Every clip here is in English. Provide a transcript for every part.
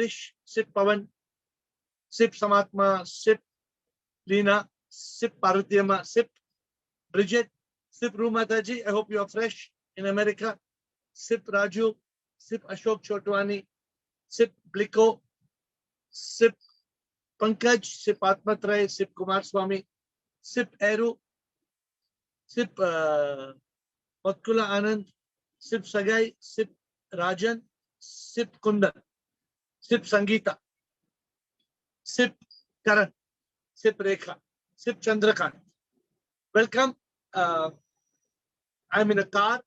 Harish, Sip Pavan, Sip Samatma, Sip Leena, Sip Parvatiyama, Sip Bridget, Sip Rumataji. I hope you are fresh in America. Sip Raju, Sip Ashok Chotwani, Sip Bliko, Sip Pankaj, Sip Atmatray, Sip Kumar Swami, Sip Eru, Sip Matkula Anand, Sip Sagai, Sip Rajan, Sip Kundan, Sip Sangeeta, Sip Karan, Sip Rekha, Sip Chandrakant. Welcome. I'm in a car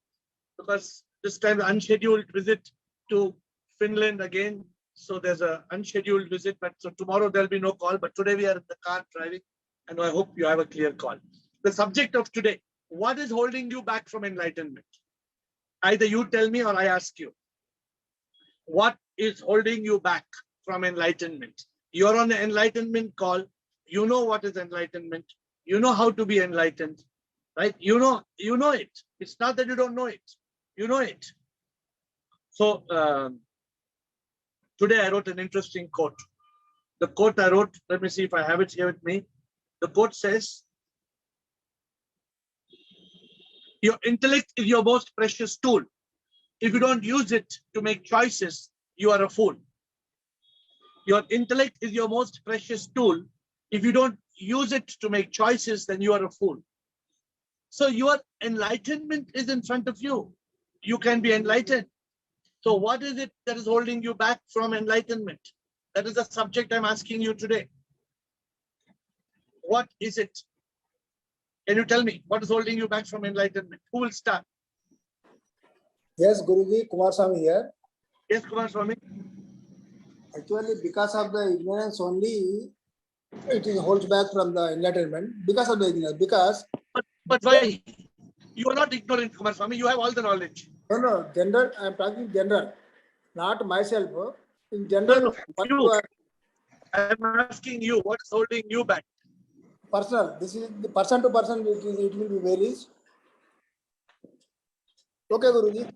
because this time unscheduled visit to Finland again. So there's an unscheduled visit, but so tomorrow there'll be no call. But today we are in the car driving, and I hope you have a clear call. The subject of today: what is holding you back from enlightenment? Either you tell me or I ask you. What is holding you back from enlightenment? You're on the enlightenment call. You know what is enlightenment. You know how to be enlightened, right? You know it. It's not that you don't know it. You know it. So today I wrote an interesting quote. The quote I wrote, let me see if I have it here with me. The quote says, your intellect is your most precious tool. If you don't use it to make choices, you are a fool. Your intellect is your most precious tool. If you don't use it to make choices, then you are a fool. So your enlightenment is in front of you. You can be enlightened. So what is it that is holding you back from enlightenment? That is the subject I'm asking you today. What is it? Can you tell me what is holding you back from enlightenment? Who will start? Yes, Guruji, Kumar Swami here. Yes, Kumar Swami. Actually, because of the ignorance only, it is holds back from the enlightenment. Because of the ignorance, But why? You are not ignorant, Kumar Swami. You have all the knowledge. No, general. I am talking general, not myself. In general, No, I am asking you, what is holding you back? Personal. This is the person to person. It will be varies. Okay, Guruji.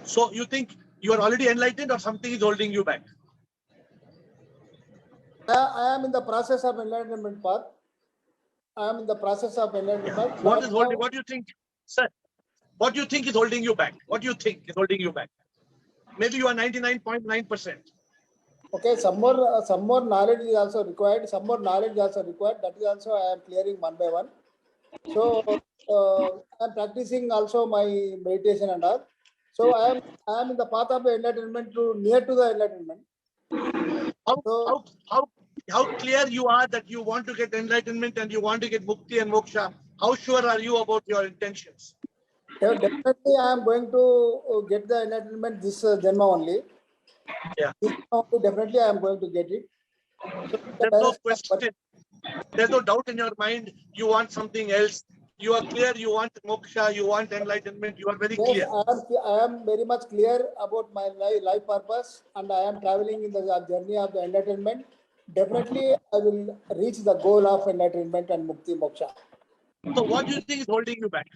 So you think you are already enlightened, or something is holding you back? I am in the process of enlightenment path. I am in the process of enlightenment path. What is holding? What do you think, sir? What do you think is holding you back? What do you think is holding you back? Maybe you are 99.9%. Okay, some more knowledge is also required. Some more knowledge is also required. That is also I am clearing one by one. So I am practicing also my meditation and all. So I am in the path of enlightenment to near to the enlightenment. How clear you are that you want to get enlightenment and you want to get mukti and moksha? How sure are you about your intentions? Definitely, I am going to get the enlightenment this Janma only. Yeah. Definitely, I am going to get it. So, there's no question. There's no doubt in your mind. You want something else. You are clear. You want moksha. You want enlightenment. You are very clear. I am very much clear about my life purpose, and I am traveling in the journey of the enlightenment. Definitely, I will reach the goal of enlightenment and mukti moksha. So, what do you think is holding you back?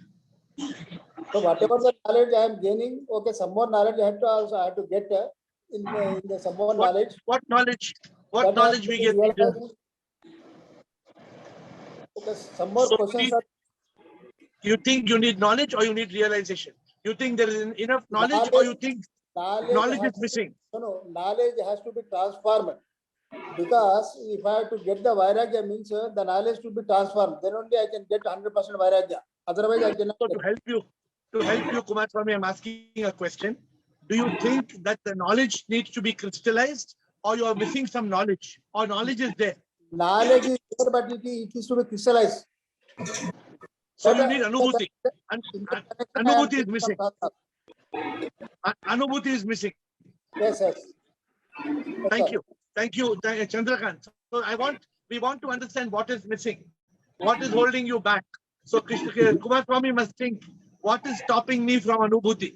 So, whatever the knowledge I am gaining, okay, some more knowledge I have to get in the some more knowledge. What knowledge? What knowledge we get? Okay, some more questions. You think you need knowledge or you need realization? You think there is enough knowledge or you think knowledge is missing? No, knowledge has to be transformed. Because if I have to get the Vairagya means the knowledge to be transformed, then only I can get 100% Vairagya. Otherwise, I cannot. So to help you, Kumar Swami, I'm asking a question. Do you think that the knowledge needs to be crystallized, or you are missing some knowledge, or knowledge is there? Knowledge is there, but it is to be crystallized. So you need Anubhuti. Anubhuti is missing. Anubhuti is missing. Yes, yes. Thank you, Chandrakant. So we want to understand what is missing, what is holding you back. So Kumar Swami must think, what is stopping me from Anubhuti?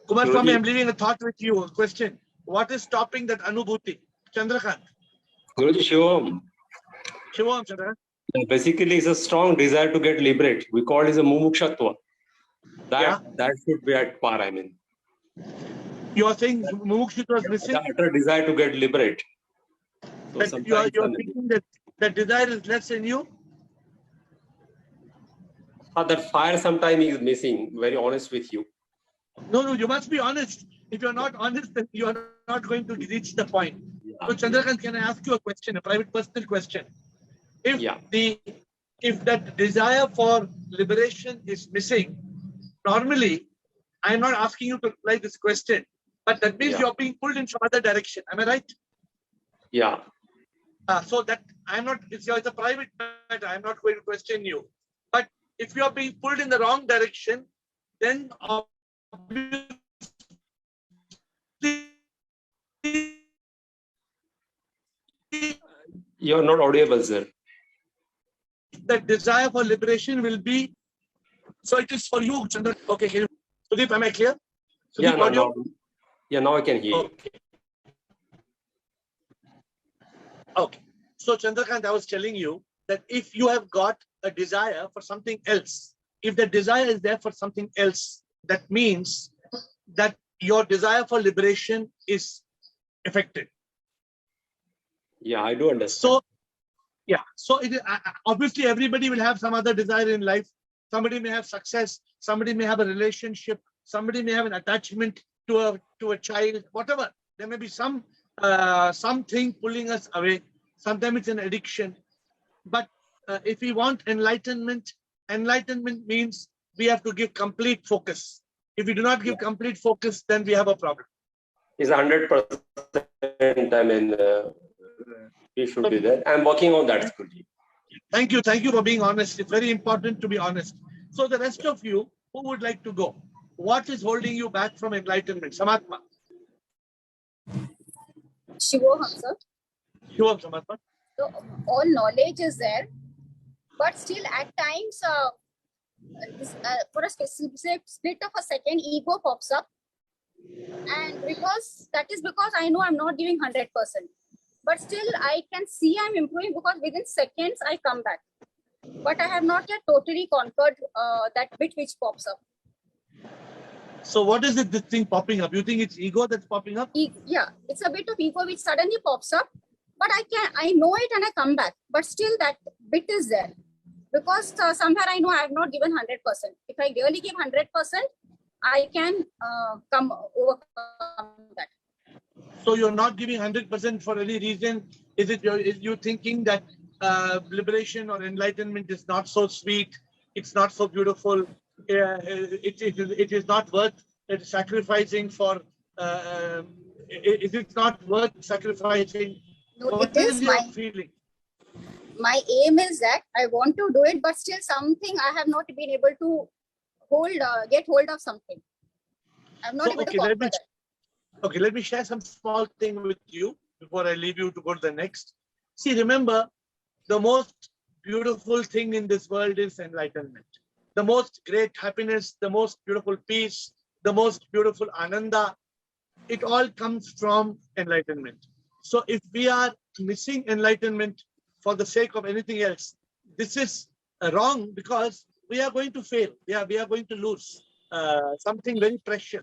Kumar Swami, I'm leaving a thought with you. A question: what is stopping that Anubhuti? Chandrakant. Guruji, Shivam. Shivam, Chandrakant. Basically, it's a strong desire to get liberated. We call it a mumukshatva. That should be at par, I mean. You are saying mumukshut was The missing. utter desire to get liberate. So But you are sometimes thinking that that desire is less in you. that fire sometimes is missing. Very honest with you. No, you must be honest. If you're not honest, then you are not going to reach the point. So Chandrakant, can I ask you a question, a private personal question? If if that desire for liberation is missing, normally, I'm not asking you to reply this question, but that means you're being pulled in some other direction. Am I right? Yeah. So that I'm not, it's a private matter. I'm not going to question you. But if you're being pulled in the wrong direction, then You're not audible, sir. the desire for liberation will be, so it is for you, Chandra. Okay, Sudeep, am I clear? Sudeep, Now I can hear you. Okay. So Chandrakant, I was telling you that if you have got a desire for something else, if the desire is there for something else, that means that your desire for liberation is affected. Yeah, I do understand. So it is, obviously everybody will have some other desire in life. Somebody may have success, somebody may have a relationship, somebody may have an attachment to a child, whatever. There may be something pulling us away. Sometimes it's an addiction. But if we want enlightenment, enlightenment means we have to give complete focus. If we do not give complete focus, then we have a problem. It's 100%. I mean, we should be there. I'm working on that, Guruji. Thank you for being honest. It's very important to be honest. So the rest of you, who would like to go? What is holding you back from enlightenment? Samatma. Shivoham, sir. Shivoham, Samatma. So all knowledge is there, but still at times, for a specific split of a second, ego pops up, and because I know I'm not giving 100%, but still I can see I'm improving because within seconds I come back. But I have not yet totally conquered that bit which pops up. So what is it, this thing popping up? You think it's ego that's popping up? Yeah, it's a bit of ego which suddenly pops up, but I know it and I come back. But still that bit is there because somewhere I know I have not given 100%. If I really give 100%, I can overcome that. So you're not giving 100% for any reason? Is you thinking that liberation or enlightenment is not so sweet? It's not so beautiful. It is not worth sacrificing for. Is it not worth sacrificing? No, What it is your feeling? My aim is that I want to do it, but still something I have not been able to get hold of something. I'm not able to conquer that. Okay, let me share some small thing with you before I leave you to go to the next. See, remember, the most beautiful thing in this world is enlightenment. The most great happiness, the most beautiful peace, the most beautiful ananda, it all comes from enlightenment. So if we are missing enlightenment for the sake of anything else, this is wrong because we are going to fail. We are going to lose something very precious.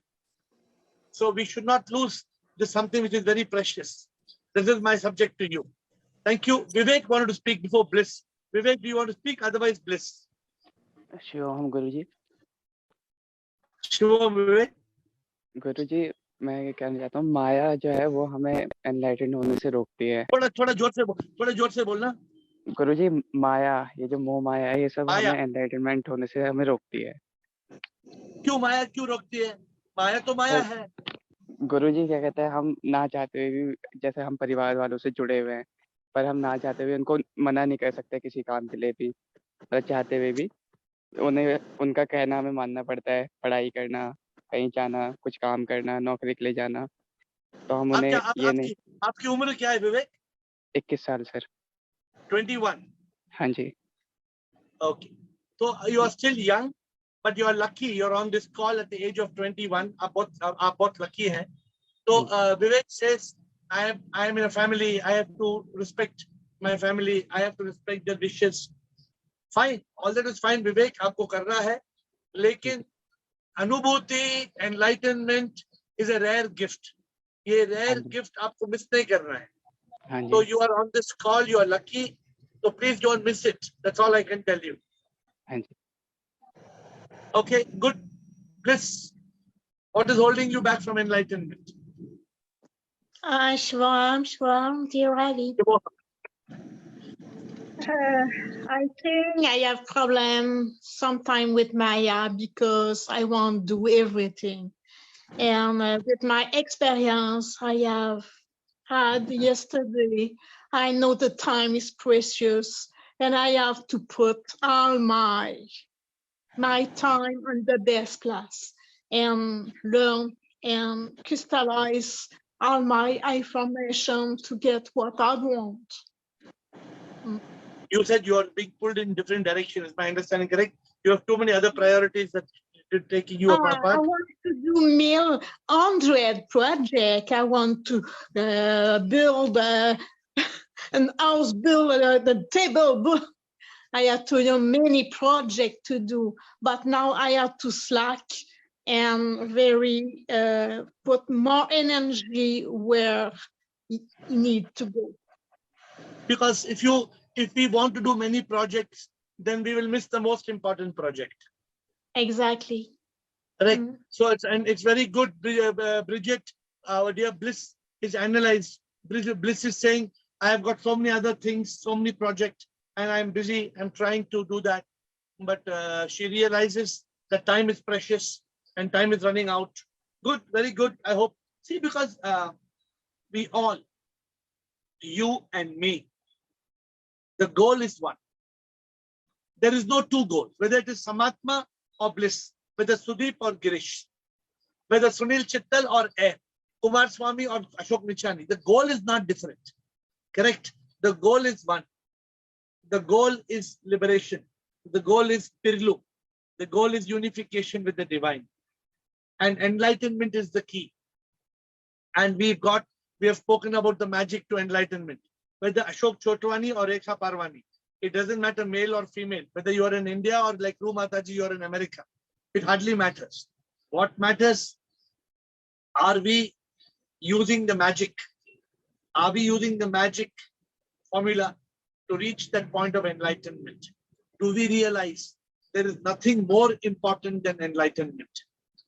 So we should not lose this something which is very precious. This is my subject to you. Thank you. Vivek wanted to speak before Bliss. Vivek, do you want to speak? Otherwise, Bliss. शिवोहम गुरुजी. शिवोहम विवेक. गुरुजी, मैं ये कहना चाहता हूँ, माया जो है वो हमें enlightened होने से रोकती है. थोड़ा जोर से बोलना. गुरुजी, माया, ये जो मोह माया है, ये सब हमें एनलाइटनमेंट होने से हमें रोकती है. क्यों माया क्यों रोकती है? माया तो माया है. गुरुजी क्या कहते हैं, हम ना चाहते हुए भी, जैसे हम परिवार वालों से जुड़े हुए हैं, पर हम ना चाहते हुए उनको मना नहीं कर सकते किसी काम के लिए भी, पर चाहते हुए भी उन्हें उनका कहना हमें मानना पड़ता है. पढ़ाई करना, कहीं जाना, कुछ काम करना, नौकरी के लिए जाना, तो हम उन्हें ये नहीं. आपकी उम्र क्या है विवेक? 21 साल सर. 21. हाँ जी. Okay. So you are still young, but you are lucky. You're on this call at the age of 21. आप बहुत lucky हैं. So Vivek says, I am in a family. I have to respect my family. I have to respect their wishes. Fine. All that is fine, Vivek. आपको करना है. लेकिन अनुभूति, enlightenment is a rare gift. ये rare हाँ जी। gift आपको miss नहीं करना है. हाँ So ji, you are on this call, you are lucky. So please don't miss it. That's all I can tell you. हाँ जी। Okay, good. Bliss. What is holding you back from enlightenment? Shvam, dear Ali. I think I have problem sometime with Maya because I want to do everything. And with my experience I have had yesterday, I know the time is precious and I have to put all my time on the best class and learn and crystallize all my information to get what I want. You said you are being pulled in different directions. Is my understanding correct? You have too many other priorities that are taking you I apart. want to do 100 project. I want to build an house, build the table. I have to do many projects to do, but now I have to slack and very put more energy where it need to go. Because if we want to do many projects, then we will miss the most important project. Exactly. Correct. Mm. So it's very good, Bridget, our dear Bliss is analyzed. Bliss is saying, I have got so many other things, so many projects, and I'm busy. I'm trying to do that. But she realizes that time is precious and time is running out. Good, very good. I hope. See, because we all, you and me, the goal is one. There is no two goals, whether it is Samatma or Bliss, whether Sudeep or Girish, whether Sunil Chittal or AiR, Kumar Swami or Ashok Nichani. The goal is not different. Correct? The goal is one. The goal is liberation. The goal is Pirlu. The goal is unification with the divine. And enlightenment is the key. And we have spoken about the magic to enlightenment. Whether Ashok Chotwani or Rekha Parwani. It doesn't matter male or female, whether you are in India or like Ru Mataji, you are in America. It hardly matters. What matters, are we using the magic? Are we using the magic formula to reach that point of enlightenment? Do we realize there is nothing more important than enlightenment?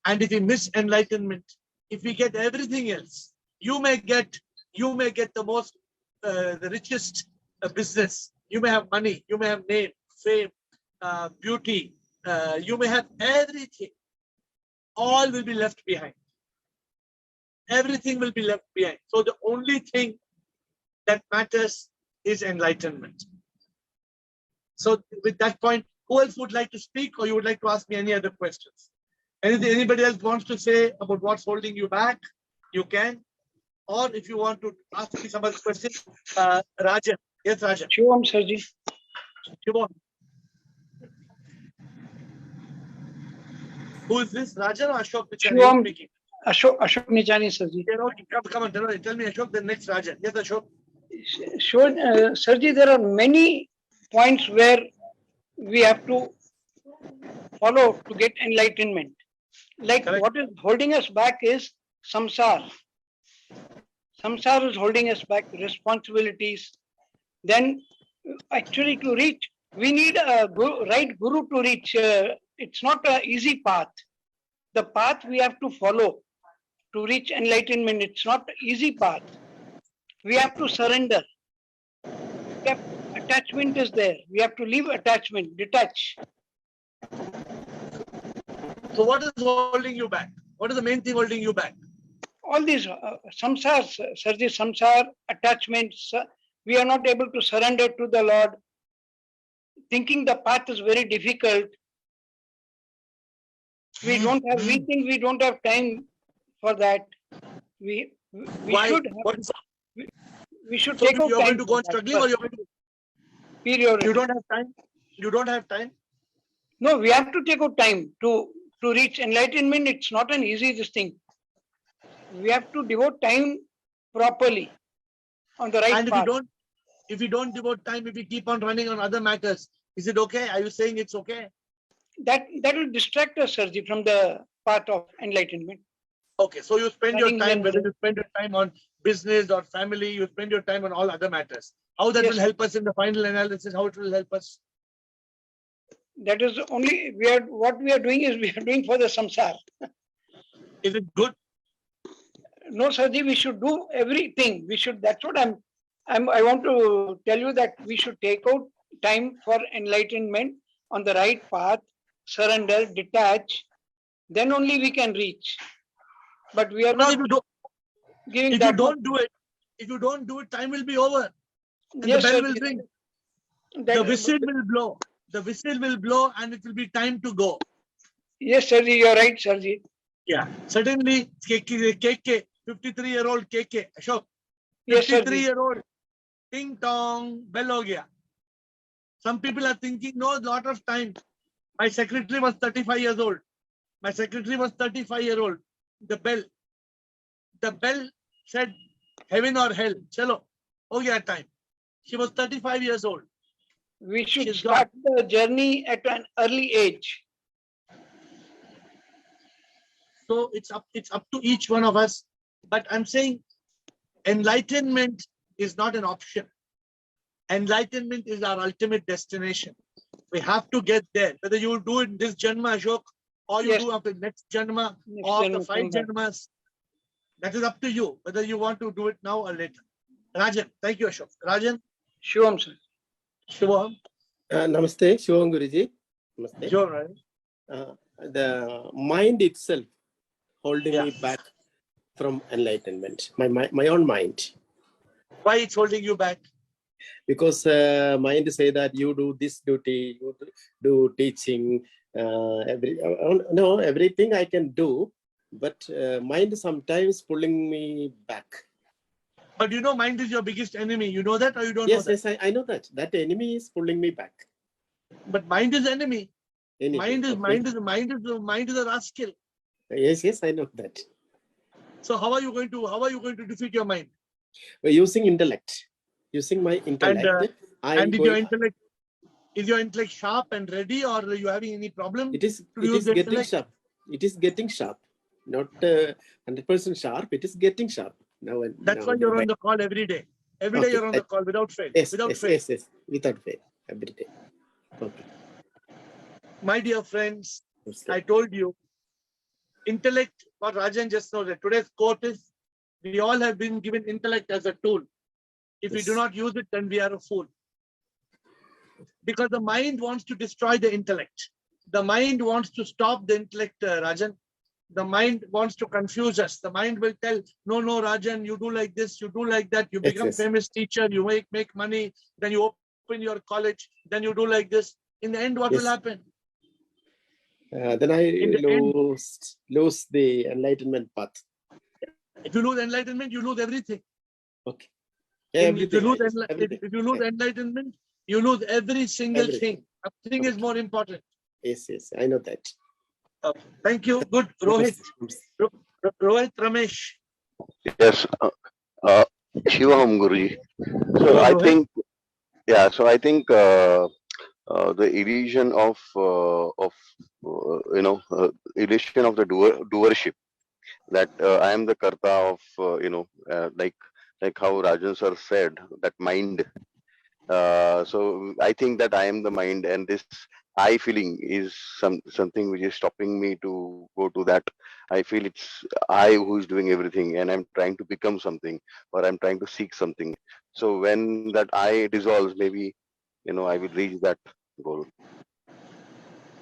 And if we miss enlightenment, if we get everything else, you may get the most, the richest business. You may have money, you may have name, fame, beauty, you may have everything. All will be left behind. Everything will be left behind. So the only thing that matters is enlightenment. So with that point, who else would like to speak, or you would like to ask me any other questions? Anybody else wants to say about what's holding you back? You can. Or if you want to ask me some other questions, Rajan. Yes, Rajan. Shivam, Sarji. Shivam. Who is this? Rajan or Ashok Nichani? Shivam. Speaking? Ashok Nichani, Sarji. Come on, tell me Ashok, then next Rajan. Yes, Ashok. Sarji, there are many points where we have to follow to get enlightenment. Like Correct. what is holding us back is samsara. Samsara is holding us back, responsibilities. Then actually to reach, we need a right guru to reach. It's not an easy path. The path we have to follow to reach enlightenment, it's not an easy path. We have to surrender. Attachment is there. We have to leave attachment, detach. So what is holding you back? What is the main thing holding you back? All these samsars, Sarji, samsar, attachments, we are not able to surrender to the Lord. Thinking the path is very difficult. We think we don't have time for that. We Why? should have, we should take out you're time going to go on for that struggling, or you're going to period. You don't have time? You don't have time? No, we have to take out time to reach enlightenment. It's not an easy this thing. We have to devote time properly on the right And path. if you don't devote time, if you keep on running on other matters, is it okay? Are you saying it's okay? That will distract us, Sarji, from the path of enlightenment. Okay, so you spend your Running time, whether lens. you spend your time on business or family, you spend your time on all other matters. How that Yes. will help us in the final analysis, how it will help us? That is only what we are doing is we are doing for the samsara. Is it good? No, Sarji, we should do everything. We should. That's what I want to tell you, that we should take out time for enlightenment on the right path, surrender, detach. Then only we can reach. But we are Because not if you don't, giving if that you don't do it, if you don't do it, time will be over. And Yes, the bell sir. will ring. That- The whistle will blow. The whistle will blow and it will be time to go. Yes, Sarji, you are right, Sarji. Yeah. Suddenly, KK, 53-year-old KK, Ashok, Yes, sir. 53-year-old, ting tong, bell ho gaya. Some people are thinking, no, lot of time. My secretary was 35 years old. My secretary was 35-year-old. The bell said heaven or hell. Chalo, ho gaya time. She was 35 years old. We should She's start the journey at an early age. So it's up to each one of us. But I'm saying enlightenment is not an option. Enlightenment is our ultimate destination. We have to get there. Whether you will do it in this Janma, Ashok, or you Yes. do after next Janma, Next or after Janma 5 come back. Janmas, that is up to you, whether you want to do it now or later. Rajan, thank you, Ashok. Rajan, Shivam, sir. Shivam, Namaste, Shivam Guruji. Namaste. Shivam, right? The mind itself holding Yeah. me back from enlightenment, my own mind. Why it's holding you back? Because mind say that you do this duty, you do teaching, everything I can do, but mind sometimes pulling me back. But you know, mind is your biggest enemy. You know that or you don't Yes, know that? yes, I know that. That enemy is pulling me back. But mind is enemy. Enemy, Mind is okay. mind is a rascal. Yes, I know that. So how are you going to defeat your mind? We're using intellect. Using my intellect, And is your intellect sharp and ready, or are you having any problem? It is use the getting intellect? sharp. It is getting sharp. Not 100% sharp. It is getting sharp. That's why you're on the call every day. Every day Okay. you're on the call without fail. Yes, Without yes, fail. yes. Without fail. Every day. Okay. My dear friends, Yes, I told you, intellect, what Rajan just knows that today's quote is, we all have been given intellect as a tool. If we do Yes. not use it, then we are a fool. Because the mind wants to destroy the intellect. The mind wants to stop the intellect, Rajan. The mind wants to confuse us. The mind will tell, no, Rajan, you do like this, you do like that, you Yes, become yes. famous teacher, you make money, then you open your college, then you do like this. In the end, what Yes. will happen? Then I lose the enlightenment path. If you lose enlightenment, you lose everything. Okay. If you lose Everything. enlightenment, you lose every single Everything. thing. Nothing is Okay. more important. Yes, I know that. Thank you. Good. Rohit. Rohit Ramesh. Yes, Shivaham Guruji. So Go, I Rohit. think, yeah. So I think the illusion of illusion of the doership, that I am the karta of like how Rajan sir said, that mind. So I think that I am the mind, and this I feeling is something which is stopping me to go to that. I feel it's I who is doing everything, and I'm trying to become something, or I'm trying to seek something. So when that I dissolves, maybe I will reach that goal.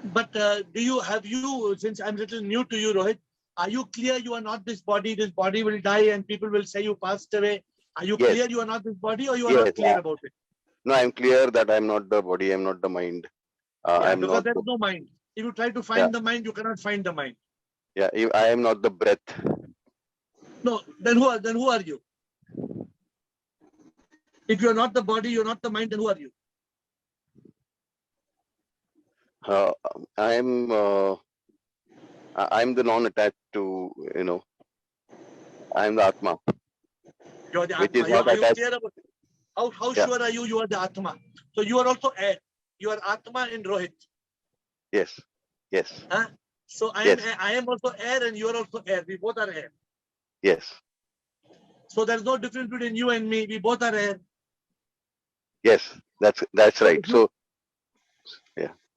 But have you, since I'm little new to you, Rohit, are you clear you are not this body will die and people will say you passed away? Are you Yes. clear you are not this body, or you are Yes, not clear about it? No, I'm clear that I'm not the body, I'm not the mind. Yeah, I'm because not. there's no mind. If you try to find the mind, you cannot find the mind. Yeah, I am not the breath. No, then who are you? If you're not the body, you're not the mind, then who are you? I'm the non-attached to I'm the Atma. You're the Which Atma. is not Are you attached. clear about it? How Yeah. sure are you are the Atma? So you are also AiR. You are Atma in Rohit. Yes. Huh? So Yes. I am also air and you are also air. We both are air. Yes. So there's no difference between you and me. We both are air. Yes. That's So right. if you, So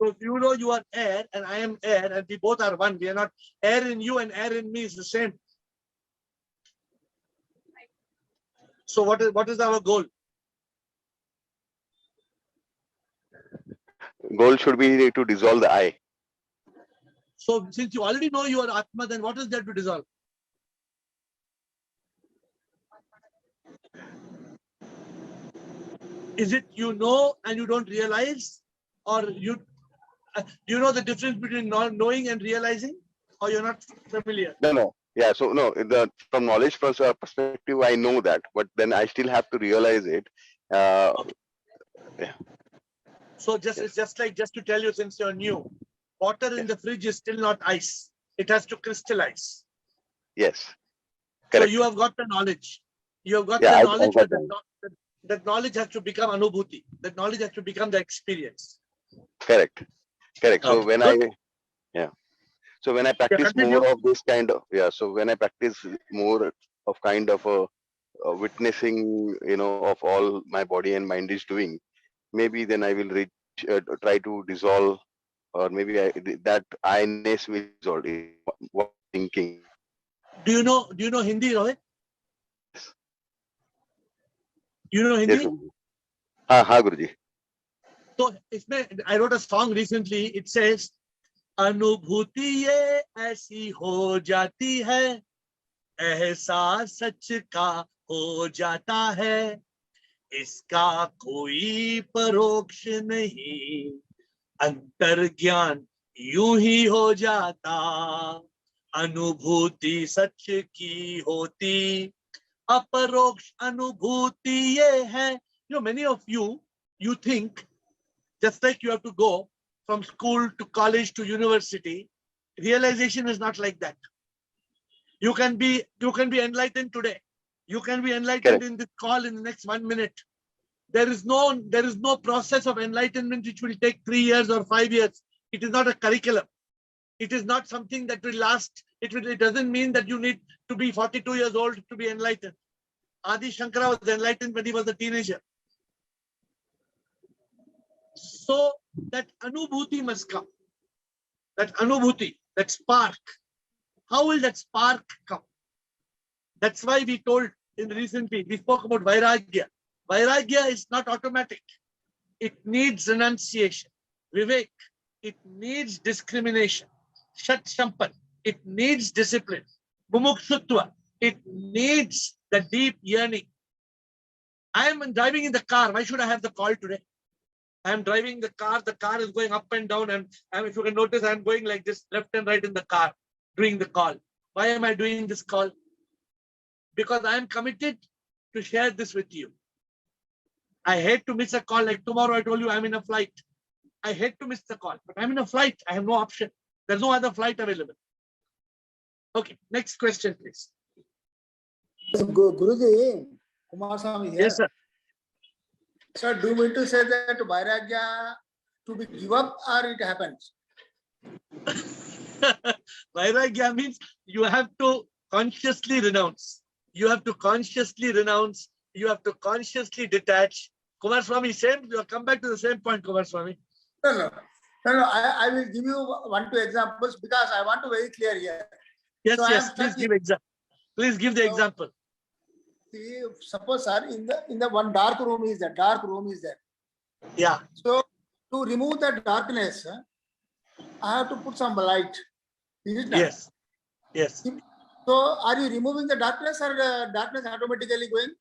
so if you know you are air and I am air and we both are one. We are not air in you and air in me is the same. So what is our goal? goal should be to dissolve the I. So since you already know you are Atma, then what is there to dissolve? Is it you know and you don't realize, or you know the difference between knowing and realizing, or you're not familiar? No. Yeah. So no, from knowledge perspective, I know that, but then I still have to realize it. Yeah. So it's just to tell you, since you're new, water in the fridge is still not ice. It has to crystallize. Yes. So Correct. you have got the knowledge. You have got Yeah. the I've knowledge, got but that knowledge has to become anubhuti. That knowledge has to become the experience. Correct. So Okay, good. So when I Yeah, practice continue. more of this kind of, so when I practice more of kind of a witnessing, of all my body and mind is doing, maybe then I will reach, try to dissolve, or maybe that I-ness will dissolve. What thinking? Do you know Hindi, Rohit? You know Yes, Hindi? Guruji. Ha, Guruji. So I wrote a song recently. It says, अनुभूति ये ऐसी हो जाती है, एहसास सच का हो जाता है, इसका कोई परोक्ष नहीं, अंतर ज्ञान यूं ही हो जाता, अनुभूति सच की होती, अपरोक्ष अनुभूति ये है. You know, many of you think just like you have to go from school to college to university. Realization is not like that. You can be enlightened today. You can be enlightened in this call in the next 1 minute. There is no process of enlightenment which will take 3 years or 5 years. It is not a curriculum. It is not something that will last. It doesn't mean that you need to be 42 years old to be enlightened. Adi Shankara was enlightened when he was a teenager. So that anubhuti must come. That anubhuti, that spark. How will that spark come? That's why we told recently, we spoke about vairagya. Vairagya is not automatic. It needs renunciation. Vivek, it needs discrimination. Shat Shampan, it needs discipline. Mumukshutva, it needs the deep yearning. I am driving in the car. Why should I have the call today? I am driving the car is going up and down, and if you can notice, I am going like this, left and right in the car, doing the call. Why am I doing this call? Because I am committed to share this with you. I hate to miss a call. Like tomorrow, I told you I'm in a flight. I hate to miss the call, but I'm in a flight. I have no option. There's no other flight available. Okay, next question, please. Guruji, Kumar Swami here. Yes, sir. Sir, do you mean to say that vairagya to be give up or it happens? Vairagya means you have to consciously renounce. You have to consciously renounce. You have to consciously detach. Kumar Swami, you have come back to the same point, Kumar Swami. No. I will give you 1-2 examples because I want to very clear here. Yes, So yes. Please give the example. See, suppose, sir, in the one dark room is there. Yeah. So to remove the darkness, I have to put some light. Is it not? Yes. So are you removing the darkness or the darkness automatically going?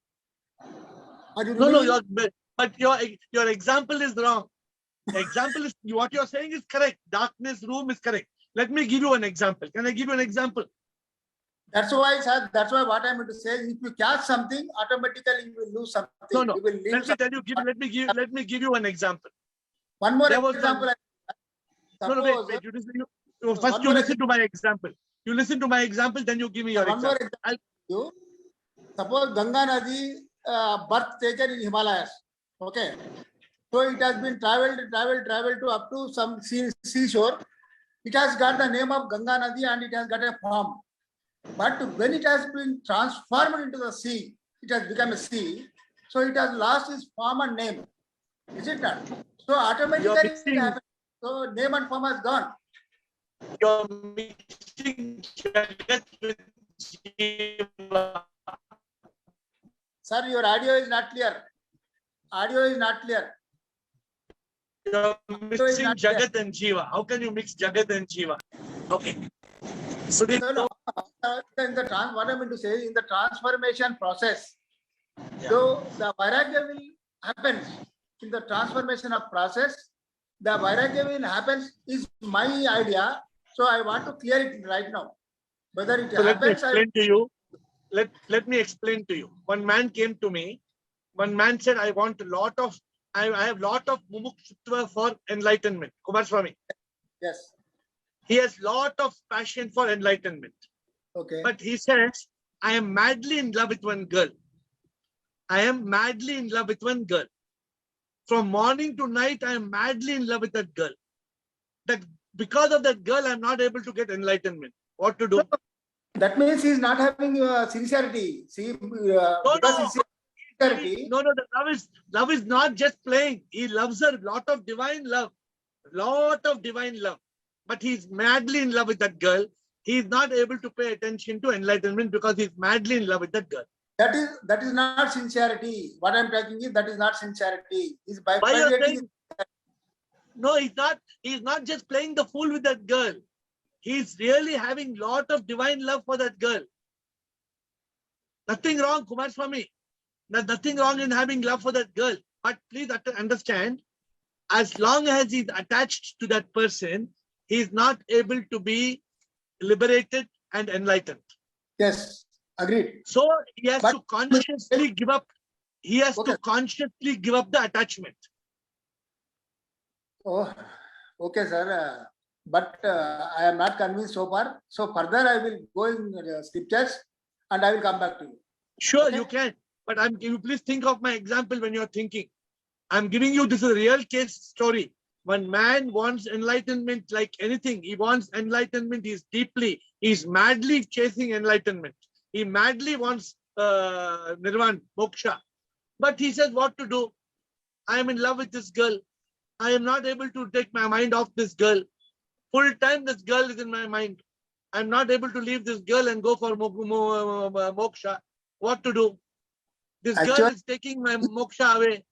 Are you No, but your example is wrong. Example is what you're saying is correct. Darkness room is correct. Let me give you an example. Can I give you an example? That's why, sir. That's why what I'm going to say. If you catch something, automatically you will lose something. No. You will Let me tell you. Let me give you an example. One more example. No, wait. First, you listen to my example. You listen to my example, then you give me your example. Suppose Ganga Nadi birth taken in Himalayas. Okay. So it has been traveled to up to some seashore. it has got the name of Ganga Nadi and it has got a form. But when it has been transformed into the sea, it has become a sea. So it has lost its form and name. Is it not? So automatically You're it mixing, happens. So name and form has gone. you're mixing Jagat with Jiva. Sir, your audio is not clear. Audio is not clear. You're mixing not clear. Jagat and Jiva. How can you mix Jagat and Jiva? Okay. So No, no. In the what I mean to say, in the transformation process, so the vairagya will happen in the transformation of process. The vairagya will happen is my idea. So I want to clear it right now. Whether it So let me happens, explain to you. Let me explain to you. One man came to me. One man said, I want a lot of, I have lot of mumukshutva for enlightenment. Kumar Swami. yes. He has lot of passion for enlightenment. Okay. But he says, I am madly in love with one girl. I am madly in love with one girl. From morning to night, I am madly in love with that girl. That because of that girl, I'm not able to get enlightenment. What to do? That means he's not having sincerity. See, because sincerity. No, the love is not just playing. He loves her, lot of divine love. But he's madly in love with that girl. He is not able to pay attention to enlightenment because he's madly in love with that girl. That is not sincerity. What I'm talking is that is not sincerity. He's Why you're bypassing. saying? No, he's not. He's not just playing the fool with that girl. He's really having lot of divine love for that girl. Nothing wrong, Kumar Swami. There's nothing wrong in having love for that girl. But please understand, as long as he's attached to that person, he's not able to be liberated and enlightened. Yes, agreed. So he has to consciously give up. He has to consciously give up the attachment. Oh, okay, sir. But I am not convinced so far. So further, I will go in scriptures and I will come back to you. Sure, you can. But you please think of my example when you're thinking. I'm giving you this is a real case story. When man wants enlightenment like anything, he wants enlightenment. He's madly chasing enlightenment. He madly wants nirvana, moksha. But he says what to do. I am in love with this girl. I am not able to take my mind off this girl. Full time this girl is in my mind. I'm not able to leave this girl and go for moksha. What to do? This girl is taking my moksha away.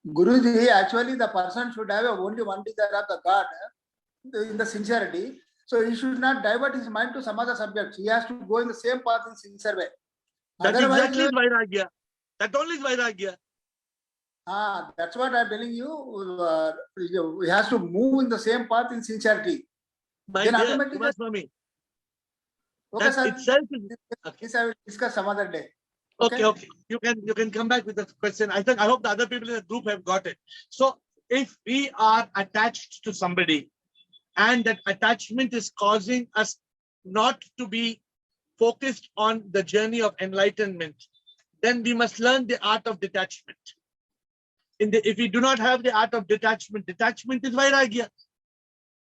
Guruji, actually the person should have only one desire of the God in the sincerity. So he should not divert his mind to some other subjects. He has to go in the same path in sincere way. That's exactly Vairagya. That only is Vairagya. That's what I'm telling you. He has to move in the same path in sincerity. My then dear, automatically. Swami, Okay, sir. Itself is, this I will discuss some other day. Okay. You can come back with the question. I hope the other people in the group have got it. So if we are attached to somebody and that attachment is causing us not to be focused on the journey of enlightenment, then we must learn the art of detachment. If we do not have the art of detachment is Vairagya.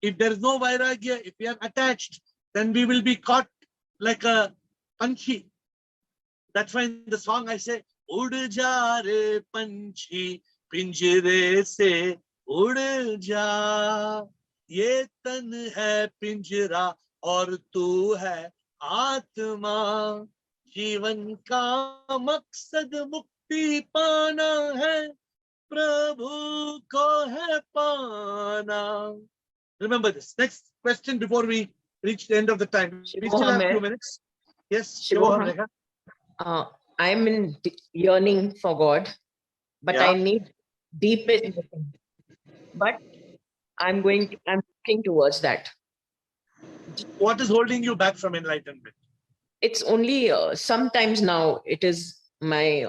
If there is no Vairagya, if we are attached, then we will be caught like a panchi. That's why in the song I say, Ud ja re panchi, pinjre se ud ja. Ye tan hai pinjra aur tu hai atma. Jeevan ka maqsad mukti pana hai, Prabhu ko hai pana. Remember this. Next question before we reach the end of the time. We still have a few minutes. Yes, Shivoham Rekha. I'm in yearning for God, but I need deep it. But I'm looking towards that. What is holding you back from enlightenment? It's only sometimes now it is my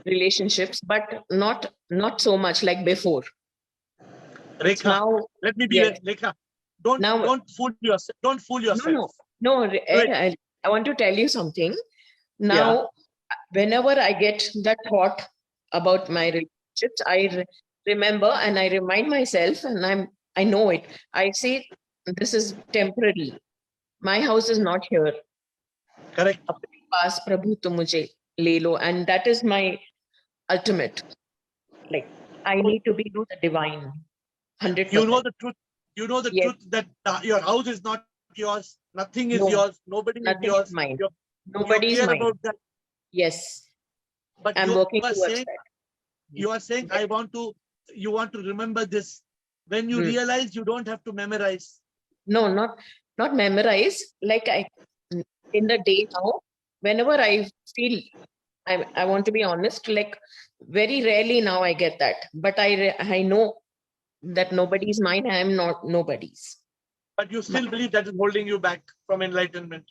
relationships, but not so much like before. Rekha, now, let me be Rekha. Don't fool yourself. Don't fool yourself. No. I want to tell you something. Now, whenever I get that thought about my relationships, I remember and I remind myself, and I'm I know it. I say this is temporary. My house is not here. Correct. Apne paas Prabhu to mujhe le lo. And that is my ultimate. Like, I need to be the divine. 100%. You know the truth. You know the Yes. truth that your house is not yours. Nothing is No, yours. Nobody is nothing yours. is mine. You're Nobody is clear mine. about that. Yes. But I'm you working are towards saying, that. you are saying, you want to remember this. When you Hmm. realize you don't have to memorize. No, not memorize. Like in the day now, whenever I feel I want to be honest, like very rarely now I get that. But I know that nobody's mine. I am not nobody's. But you still believe that is holding you back from enlightenment.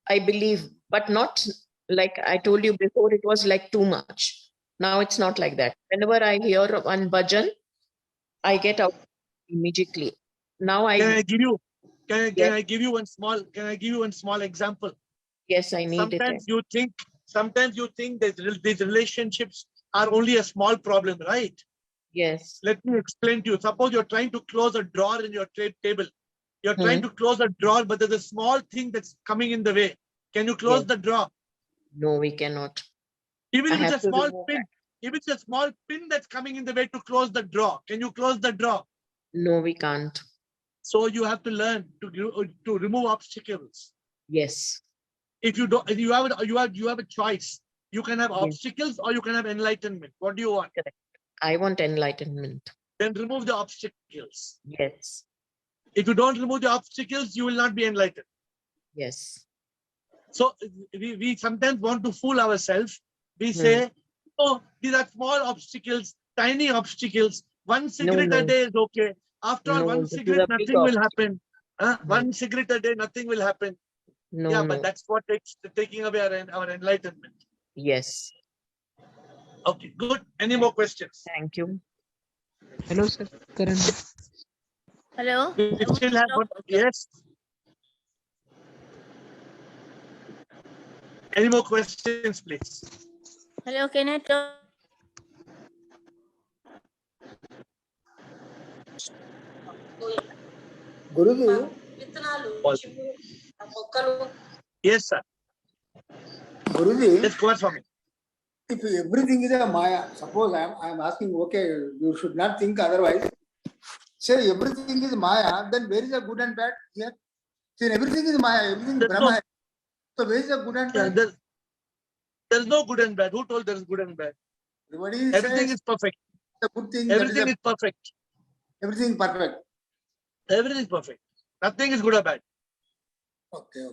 I believe, but not like I told you before, it was like too much. Now it's not like that. Whenever I hear one bhajan, I get out immediately. Now Can I I give you? Can Yes. I give you one small? Can I give you one small example? Yes, I need Sometimes it. you think. Sometimes you think that these relationships are only a small problem, right? Yes. Let me explain to you. Suppose you're trying to close a drawer in your trade table. You're trying to close a drawer, but there's a small thing that's coming in the way. Can you close Yes. the drawer? No, we cannot. Even I if it's have a to small remove pin, if it's a small pin that's coming in the way to close the drawer, can you close the drawer? No, we can't. So you have to learn to remove obstacles. Yes. If you don't, if you have a choice. You can have Yes. obstacles or you can have enlightenment. What do you want? Correct. I want enlightenment. Then remove the obstacles. Yes. If you don't remove the obstacles, you will not be enlightened. Yes. So we sometimes want to fool ourselves. We say, oh, these are small obstacles, tiny obstacles. One cigarette a no. day is okay. After all, No, one this is cigarette, a big nothing will obstacle. happen. One cigarette a day, nothing will happen. No, Yeah, no. but that's what takes taking away our enlightenment. Yes. Okay, good. Any more questions? Thank you. Hello, sir. Karan. Hello. We still have one. Yes. Any more questions, please? Hello, can I talk? Guruji, Yes, sir. Guruji, Let's go from it. if everything is a Maya, suppose I am asking, okay, you should not think otherwise. Say everything is Maya, then where is the good and bad here? See, everything is Maya, everything is Brahma. So where is the good and bad? There's no good and bad. Who told there's good and bad? Everybody Everything says is perfect. the good thing. Everything is perfect. Everything is perfect. Everything is perfect. Nothing is good or bad. Okay.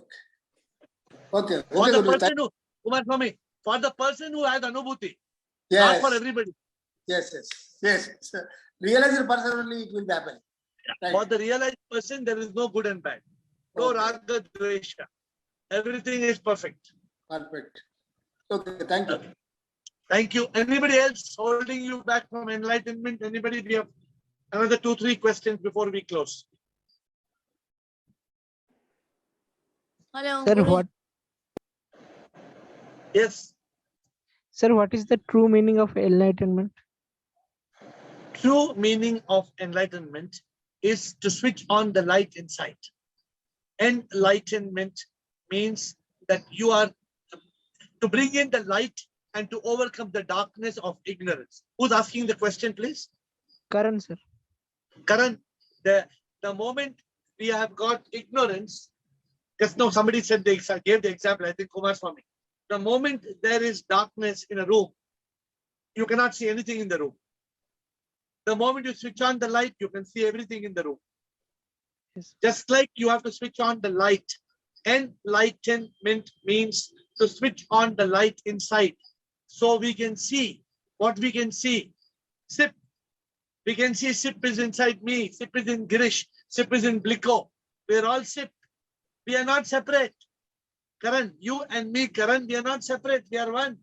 Okay. For Okay, the Guruji. person who, Kumar Swami, for the person who has Anubhuti, Yes. not for everybody. Yes. Realized person only it will happen. Right. For the realized person, there is no good and bad. No Okay. raga dvesha. Everything is perfect. Perfect. Okay, thank you. Thank you. Anybody else holding you back from enlightenment? Anybody? We have another 2-3 questions before we close. Hello. Sir, Guru. what? Yes. Sir, what is the true meaning of enlightenment? True meaning of enlightenment is to switch on the light inside. Enlightenment means that you are to bring in the light and to overcome the darkness of ignorance. Who's asking the question, please? Karan, sir. Karan, the moment we have got ignorance, just now somebody said gave the example, I think Kumar Swami. The moment there is darkness in a room, you cannot see anything in the room. The moment you switch on the light, you can see everything in the room. Yes. Just like you have to switch on the light. Enlightenment means to switch on the light inside. So we can see what we can see. Sip. We can see Sip is inside me. Sip is in Girish. Sip is in Bliko. We're all Sip. We are not separate. Karan, you and me, Karan, we are not separate. We are one.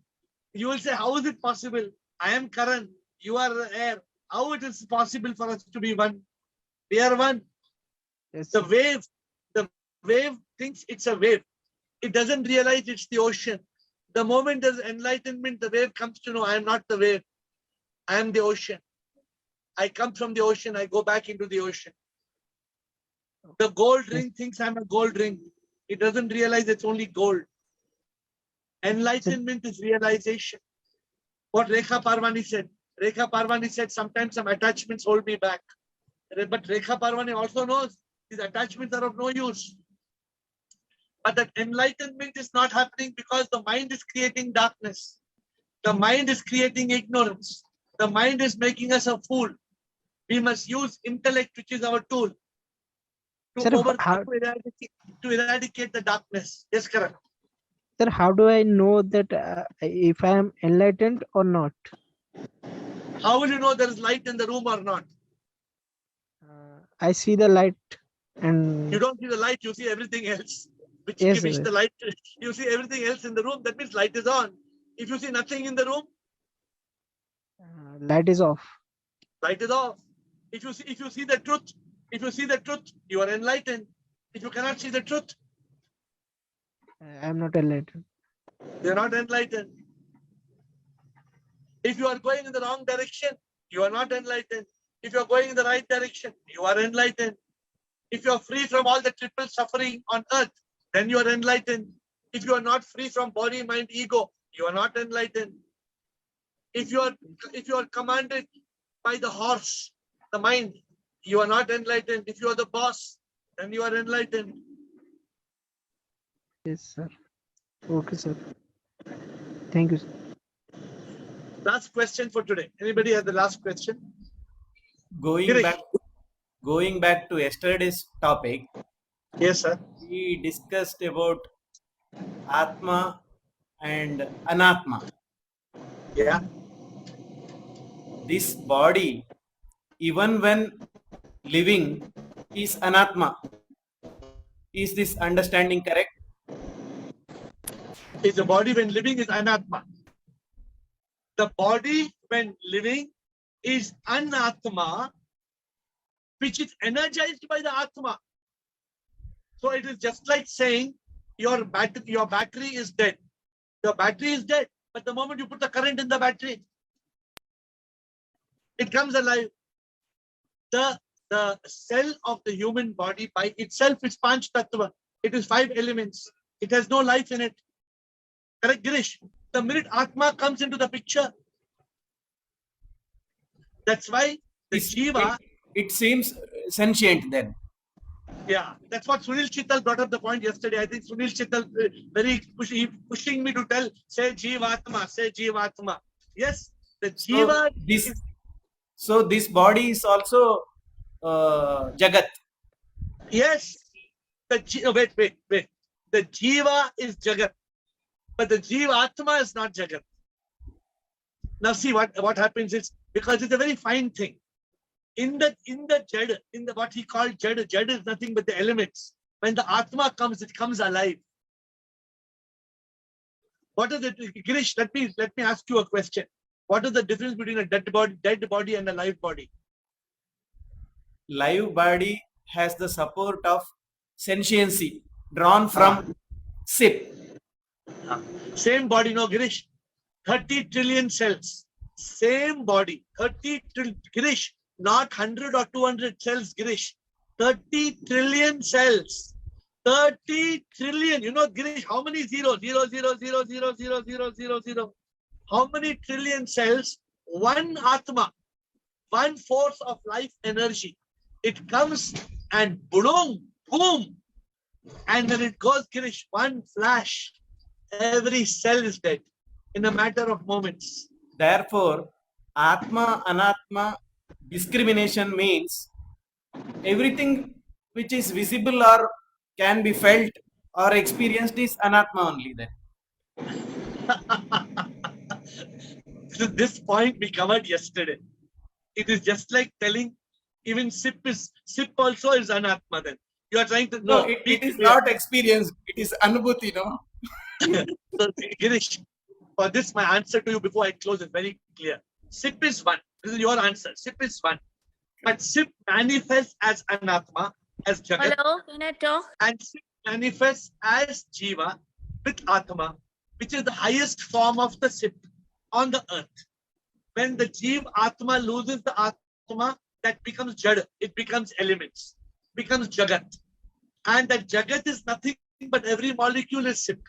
You will say, how is it possible? I am Karan. You are AiR. How it is possible for us to be one? We are one. Yes, The wave thinks it's a wave. It doesn't realize it's the ocean. The moment there's enlightenment, the wave comes to know I am not the wave. I am the ocean. I come from the ocean, I go back into the ocean. The gold ring thinks I'm a gold ring. It doesn't realize it's only gold. Enlightenment is realization. What Rekha Parvani said. Rekha Parvani said, sometimes some attachments hold me back. But Rekha Parvani also knows these attachments are of no use. But that enlightenment is not happening because the mind is creating darkness. The mind is creating ignorance. The mind is making us a fool. We must use intellect, which is our tool, to Sir, overcome, to eradicate the darkness. Yes, correct. Sir, how do I know that if I am enlightened or not? How will you know there is light in the room or not? I see the light and You don't see the light, you see everything else. Which yes, which sir. the light, you see everything else in the room. That means light is on. If you see nothing in the room, Light is off. light is off. If you see the truth, you are enlightened. If you cannot see the truth, I am not enlightened. you are not enlightened. If you are going in the wrong direction, you are not enlightened. If you are going in the right direction, you are enlightened. If you are free from all the triple suffering on earth, then you are enlightened. If you are not free from body, mind, ego, you are not enlightened. If you are commanded by the horse, the mind, you are not enlightened. If you are the boss, then you are enlightened. Yes, sir. Okay, sir. Thank you, sir. Last question for today. Anybody has the last question? Going back to yesterday's topic. Yes, sir. We discussed about Atma and Anatma. Yeah. This body, even when living, is Anatma. Is this understanding correct? Is the body when living is anatma. The body when living is anatma, which is energized by the atma. So it is just like saying your battery is dead. Your battery is dead, but the moment you put the current in the battery, it comes alive. The cell of the human body by itself is Panch Tattva. It is 5 elements. It has no life in it. Correct, Girish? The minute Atma comes into the picture, that's why the Jiva. It seems sentient then. Yeah, that's what Sunil Chittal brought up the point yesterday. I think Sunil Chittal very pushing me to say Jivatma. Yes, the Jiva. So this body is also Jagat. Yes, wait. The Jiva is Jagat, but the Jivatma is not Jagat. Now see what happens is, because it's a very fine thing. In the Jad, in the what he called Jad is nothing but the elements. When the Atma comes, it comes alive. What is it, Girish? Let me ask you a question. What is the difference between a dead body and a live body? Live body has the support of sentiency drawn from SIP. Same body, no, Girish. 30 trillion cells. Same body. 30 trillion. Girish, not 100 or 200 cells, Girish. 30 trillion cells. 30 trillion. You know, Girish, how many zeros? 0, 0, 0, 0, 0, 0, 0, 0. How many trillion cells? One Atma. One force of life energy. It comes and boom, boom. And when it goes, Girish, one flash, every cell is dead in a matter of moments. Therefore, Atma, Anatma discrimination means everything which is visible or can be felt or experienced is Anatma only then. So this point we covered yesterday. It is just like telling even SIP also is Anatma then. You are trying to know. It is not experienced, it is Anubhuti, no? So, Girish, for this, my answer to you before I close is very clear. SIP is one. This is your answer. SIP is one. But SIP manifests as Anatma, as Jagat. Hello, can I talk? And SIP manifests as Jiva with Atma, which is the highest form of the SIP on the earth. When the Jiva Atma loses the Atma, that becomes Jad, it becomes elements, becomes Jagat. And that Jagat is nothing but every molecule is Sip.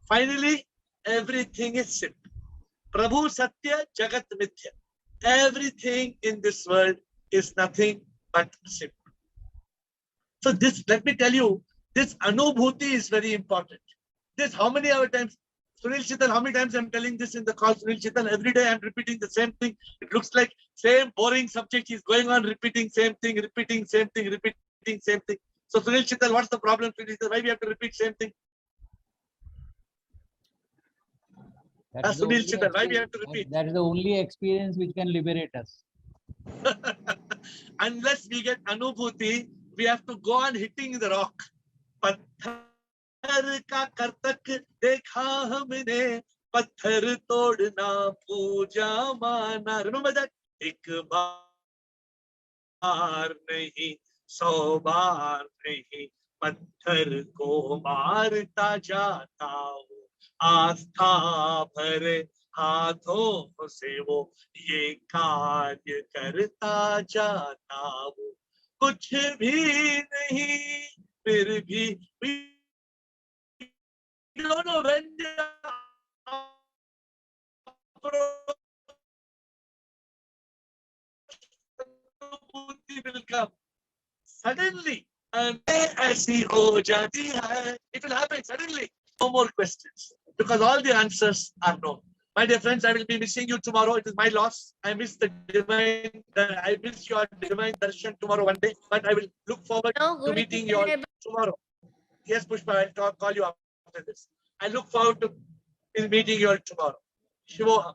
Finally, everything is Sip. Prabhu Satya Jagat Mithya. Everything in this world is nothing but Sip. So this, let me tell you, this Anubhuti is very important. This, how many other times, Sunil Chital, how many times I'm telling this in the call, Sunil Chital, every day I'm repeating the same thing. It looks like same boring subject. He's going on repeating same thing, repeating same thing, repeating same thing. So Sunil Chital, what's the problem? Why we have to repeat same thing? Sunil Chital, why we have to repeat? That is the only experience which can liberate us. Unless we get Anubhuti, we have to go on hitting the rock. पत्थर का करतक देखा हमने, पत्थर तोड़ना पूजा माना. Remember that? एक बार नहीं, 100 बार नहीं, पत्थर को मारता जाता हूँ, आस्था भरे हाथों से वो ये कार्य करता जाता हूँ. कुछ भी नहीं फिर भी we don't know when the Anubhuti will come. Suddenly, ऐसी हो जाती है. It will happen suddenly. No more questions, because all the answers are known. My dear friends, I will be missing you tomorrow. It is my loss. I miss your divine darshan tomorrow one day, but I will look forward to meeting you all tomorrow. Yes, Pushpa, I'll call you after this. I look forward to meeting you all tomorrow. Shivoham.